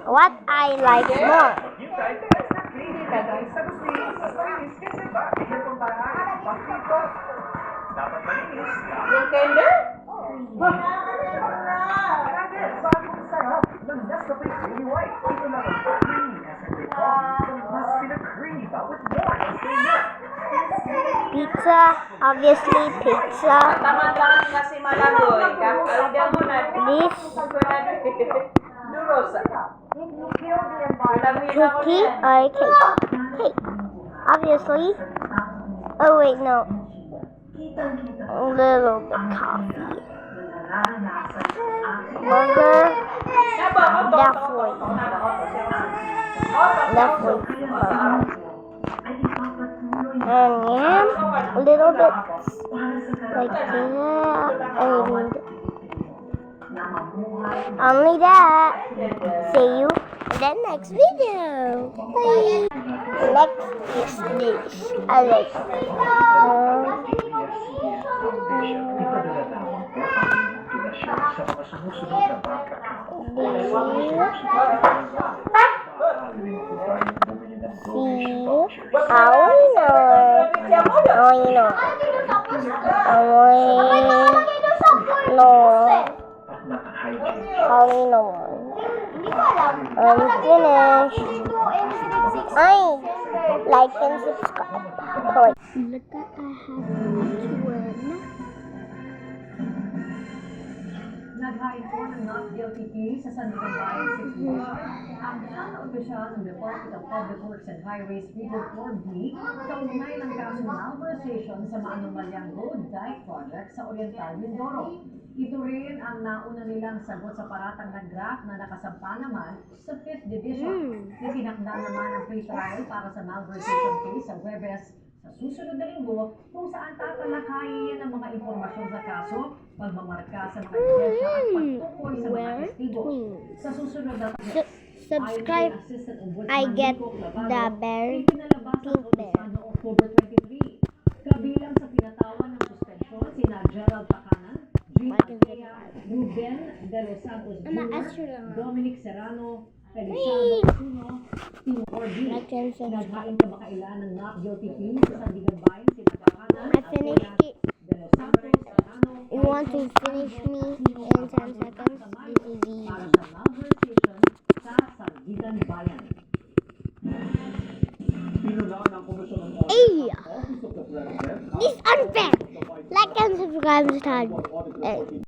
what I like more. Yung tender? Pizza, obviously pizza. Taman-taman kasi malagoy. Kalda mo na. This Duros. cookie or cake? Cake, obviously. Oh wait, no. A little bit coffee. Burger, definitely. And yeah, a little bit like that, and only that. See you in the next video. Bye. Next is this. I like I'm finished. Like and subscribe. Look at I have one. Naghain po ng not guilty plea sa San Miguel Bayan City ang siyang opisyal ng Department of Public Works and Highways Region 4B kaugnay ng kaso malversation sa maanumalyang road dike project sa Oriental Mindoro. Ito rin ang nauna nilang sagot sa paratang ng GRAC na nakasampa naman sa 5th Division. Itinakda naman ang free trial para sa malversation case sa Huwebes sa susunod na linggo kung saan tatalakayin ang mga impormasyon sa kaso, pagmamarka sa mga ebidensya at pagtukoy sa mga testigo. Sa susunod na Subscribe. I get the bear, pink bear. noong October 23. Kabilang sa pinatawan ng suspensyon sina Gerald Tacanan, Jean Altea, Ruben De Los Santos Jr., Dominic Serrano, Feliciano Casuno, Team Orbi. Naghain kamakailan ng not guilty plea sa San Miguel Bayan sina Tacanan, I finished it. De Los Santos, Serrano, You want to finish me in 10 seconds? This is easy. para sa malversation sa Sangigan Bayan. Hey! This is unfair! Like and subscribe to